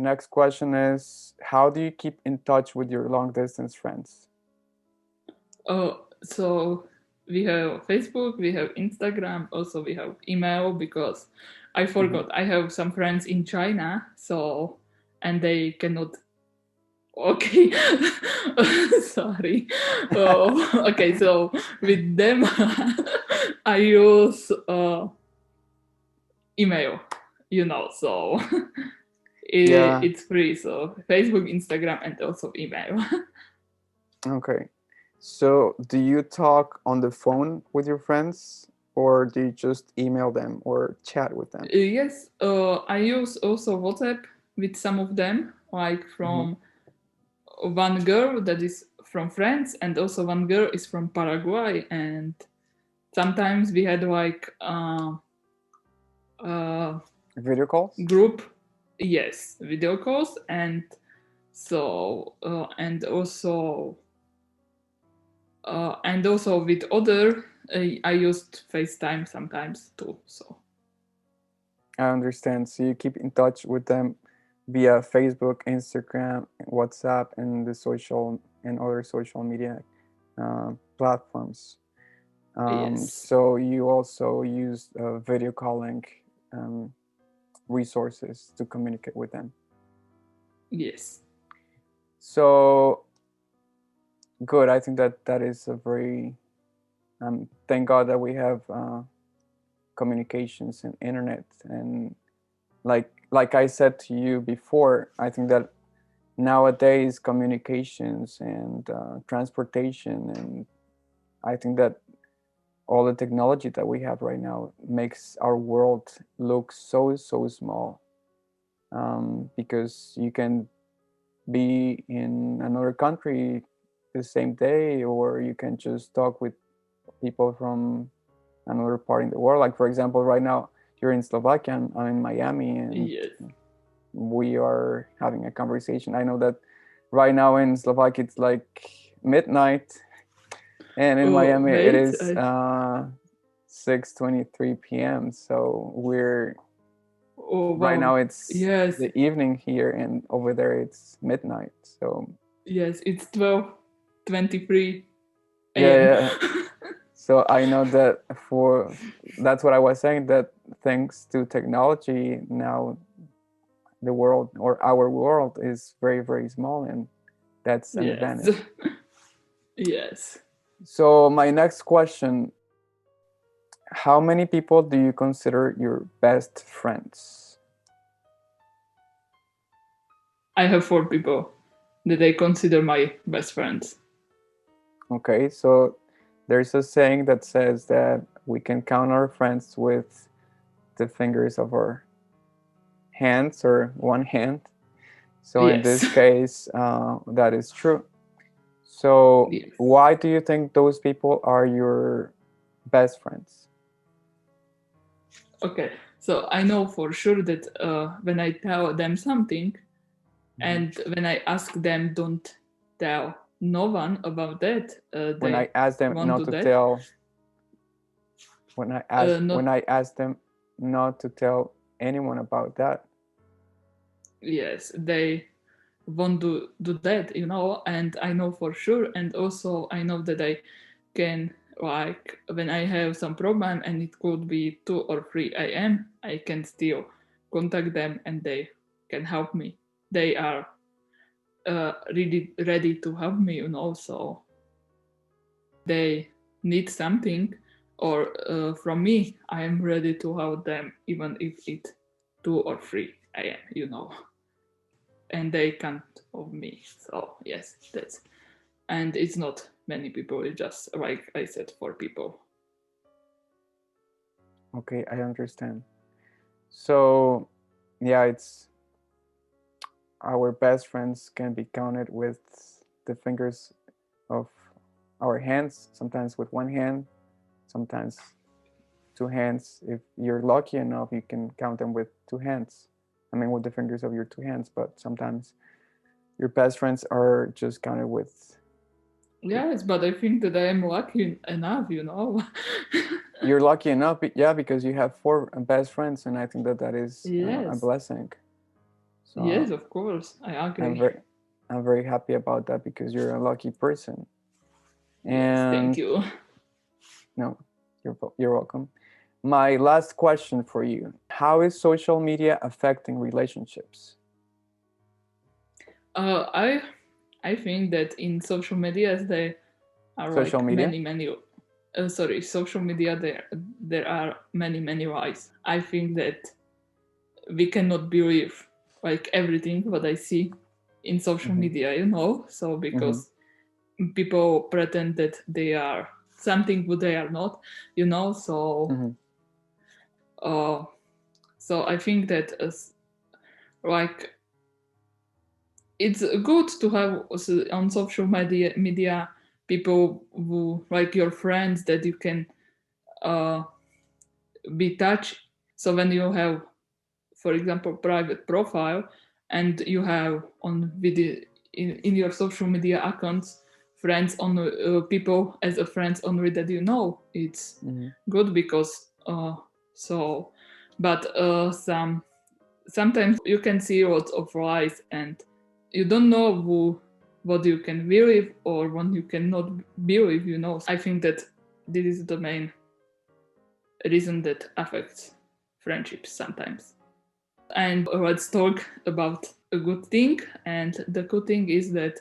next question is, how do you keep in touch with your long distance friends? So we have Facebook, we have Instagram, also we have email because I Mhm. forgot I have some friends in China, so and they cannot. Okay, sorry. Okay, so with them, I use email, so Yeah, it's free. So Facebook, Instagram, and also email. okay. So, do you talk on the phone with your friends or do you just email them or chat with them? Yes, I use also WhatsApp with some of them, like Hmm. from one girl that is from France, and also one girl is from Paraguay, and sometimes we had like uh, Video calls? group, yes, video calls, and also with other, I used FaceTime sometimes too. So I understand. So, you keep in touch with them via Facebook, Instagram, WhatsApp, and the social and other social media platforms. yes, So, you also use video calling um, resources to communicate with them. yes, So, good. I think that that is a very thank God that we have communications and internet. And like I said to you before, I think that nowadays communications and transportation, and I think that all the technology that we have right now makes our world look so small, because you can be in another country the same day, or you can just talk with people from another part in the world. Like for example, right now you're in Slovakia, I'm in Miami, and yes. we are having a conversation. I know that right now in Slovakia it's like midnight, and in Oh Miami it wait, is 6:23 p.m. So we're oh right wow, now it's yes, the evening here, and over there it's midnight. So yes, it's 12:23 yeah, a.m. yeah. So I know that for that's what I was saying, that thanks to technology now the world, or our world, is very small, and that's an Yes, advantage. yes. So my next question, how many people do you consider your best friends? I have four people that I consider my best friends. Okay, so there's a saying that says that we can count our friends with the fingers of our hands, or one hand. So in Yes, this case, that is true. So yes. why do you think those people are your best friends? Okay, so I know for sure that when I tell them something, Mhm. and when I ask them, don't tell no one about that, When I they ask them won't not do to that. tell, when Not I ask them not to tell anyone about that. yes, they won't do that, and I know for sure, and also I know that I can, like, when I have some problem and it could be 2 or 3 a.m., I can still contact them and they can help me. They are really ready to help me, so they need something, or from me, I am ready to help them even if it's 2 or 3 a.m., and they can't of me. So yes, that's, and it's not many people, it's just like I said, 4 people. Okay, I understand. So yeah, it's our best friends can be counted with the fingers of our hands, sometimes with one hand, sometimes two hands. If you're lucky enough, you can count them with two hands. I mean, with the fingers of your two hands, but sometimes your best friends are just counted with. Yes, but I think that I am lucky enough, You're lucky enough, yeah, because you have four best friends, and I think that that is a Yes, blessing. So Yes, of course, I I'm agree. very I'm very happy about that because you're a lucky person. Yes, thank And you. no, you're welcome. My last question for you: how is social media affecting relationships? Uh, I I think that in social media there are Social like media? many social media there are many ways. I think that we cannot believe like everything what I see in social Mm-hmm. media, you know. So Mm-hmm. because people pretend that they are something but they are not, you know. So Mm-hmm. uh, so I think that like it's good to have on social media people who like your friends that you can uh, be touch. So when you have, for example, private profile and you have on video in your social media accounts friends on people as a friends only that you know, it's Mm-hmm. good because so but sometimes you can see lots of lies and you don't know what you can believe or what you cannot believe, you know. I think that this is the main reason that affects friendships sometimes. And let's talk about a good thing. And the good thing is that,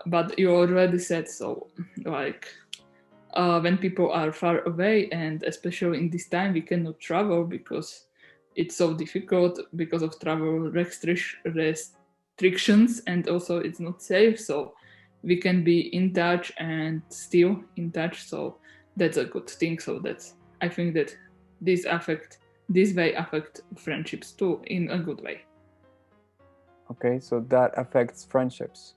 but you already said so, like when people are far away, and especially in this time, we cannot travel because it's so difficult because of travel restrictions, and also it's not safe. So we can be in touch and still in touch. So that's a good thing. So that's I think that this way affect friendships too in a good way. Okay, so that affects friendships.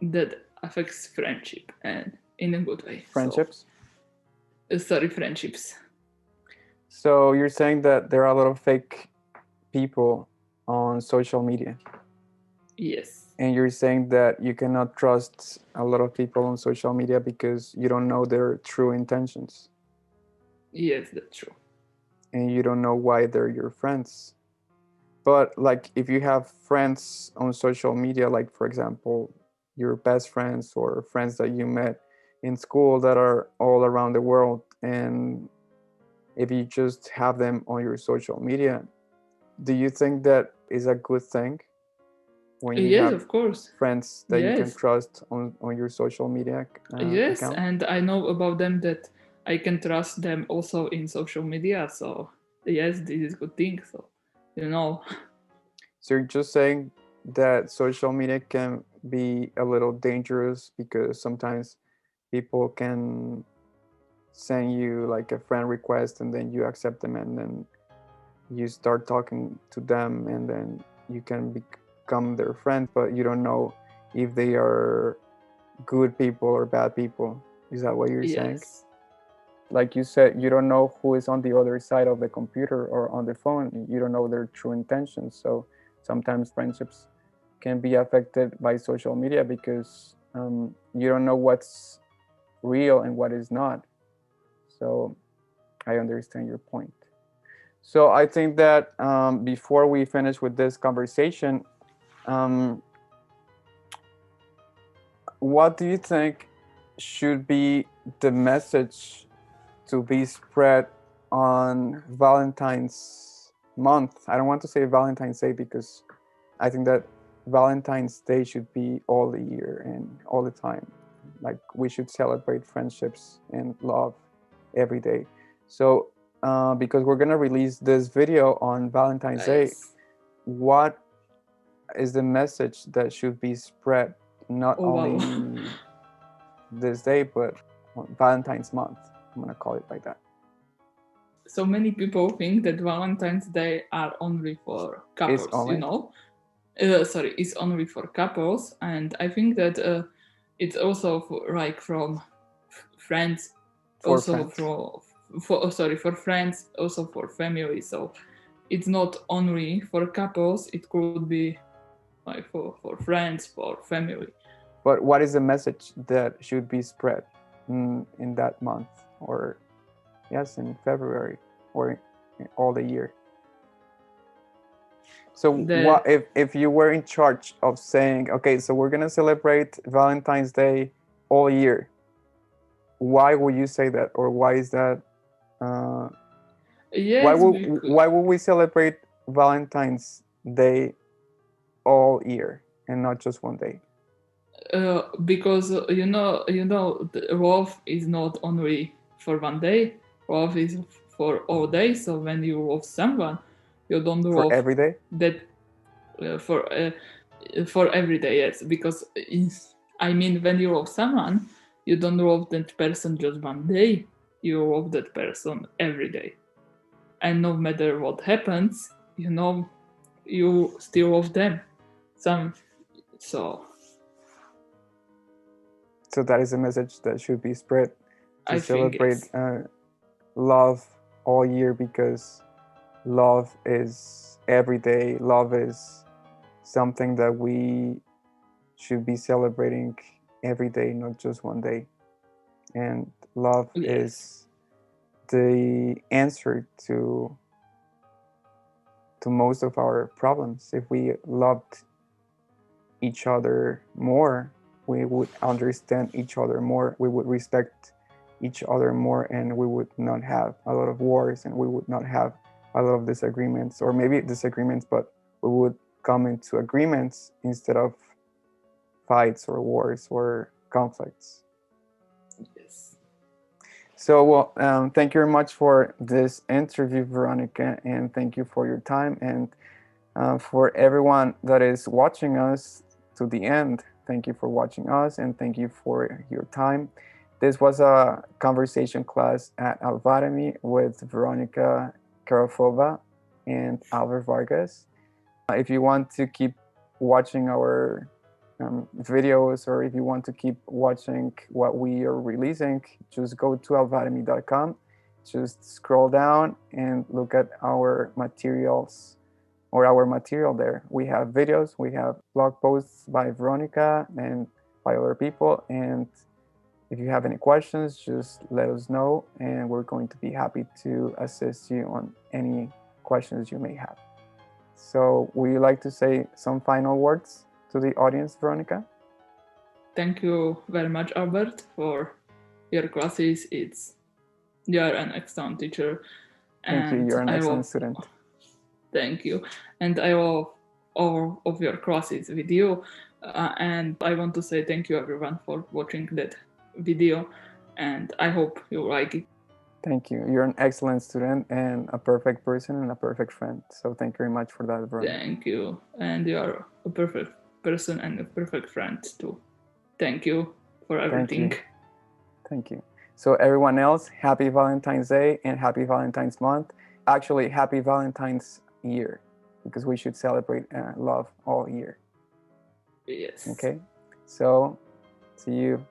That affects friendship and in a good way. So Friendships? sorry, friendships. So you're saying that there are a lot of fake people on social media, Yes. and you're saying that you cannot trust a lot of people on social media because you don't know their true intentions Yes, that's true. and you don't know why they're your friends. But like if you have friends on social media, like for example, your best friends or friends that you met in school that are all around the world, and if you just have them on your social media, do you think that is a good thing when you Yes, have of course. friends that you can Yes. trust on your social media Yes, account? and I know about them that I can trust them also in social media. So yes, this is good thing. So you know, So you're just saying that social media can be a little dangerous because sometimes people can send you like a friend request and then you accept them and then you start talking to them and then you can become their friend, but you don't know if they are good people or bad people. Is that what you're saying? yes, Like you said, you don't know who is on the other side of the computer or on the phone. You don't know their true intentions. So sometimes friendships can be affected by social media because you don't know what's real and what is not. So I understand your point. So I think that before we finish with this conversation, um, what do you think should be the message to be spread on Valentine's month? I don't want to say Valentine's Day because I think that Valentine's Day should be all the year and all the time. Like we should celebrate friendships and love every day. So, because we're gonna release this video on Valentine's Day, yes. what is the message that should be spread not Oh wow. only this day but on Valentine's month? I'm gonna call it like that. So many people think that Valentine's Day are only for Is couples. You only know, sorry, it's only for couples, and I think that it's also for, like from friends, for also friends. for friends, also for family. So it's not only for couples; it could be like for friends, for family. But what is the message that should be spread in that month, or yes, in February, or all the year? So The what if you were in charge of saying, okay, so we're gonna celebrate Valentine's Day all year? Why would you say that, or why is that? Uh, yes, because, why would we celebrate Valentine's Day all year and not just one day? because the love is not only for one day. Love is for all day. So when you love someone, you don't For love every day? that for every day. Yes, because I mean, when you love someone, you don't love that person just one day. You love that person every day, and no matter what happens, you still love them. Some so So that is a message that should be spread, to I think celebrate yes. love all year, because love is every day. Love is something that we should be celebrating every day, not just one day. And love Yes. is the answer to most of our problems. If we loved each other more, we would understand each other more, we would respect each other more, and we would not have a lot of wars, and we would not have a lot of disagreements, or maybe disagreements, but we would come into agreements instead of fights or wars or conflicts. Yes. So, well, thank you very much for this interview, Veronica, and thank you for your time. And for everyone that is watching us to the end, thank you for watching us, and thank you for your time. This was a conversation class at Alvademy with Veronica Karafova and Albert Vargas. If you want to keep watching our videos, or if you want to keep watching what we are releasing, just go to alvademy.com, just scroll down and look at our materials, or our material there. We have videos, we have blog posts by Veronica and by other people. And if you have any questions, just let us know, and we're going to be happy to assist you on any questions you may have. So, would you like to say some final words to the audience, Veronica? Thank you very much, Albert, for your classes. You are an excellent teacher, Thank you. and You're an I excellent love. student. Thank you, and I love all of your classes with you. And I want to say thank you, everyone, for watching that video, and I hope you like it. Thank you. You're an excellent student and a perfect person and a perfect friend. So thank you very much for that, Veronica. Thank you, and you are a perfect person and a perfect friend too. Thank you for everything. Thank you. Thank you. So everyone else, happy Valentine's Day and happy Valentine's month. Actually, happy Valentine's year, because we should celebrate love all year. Yes. Okay. So see you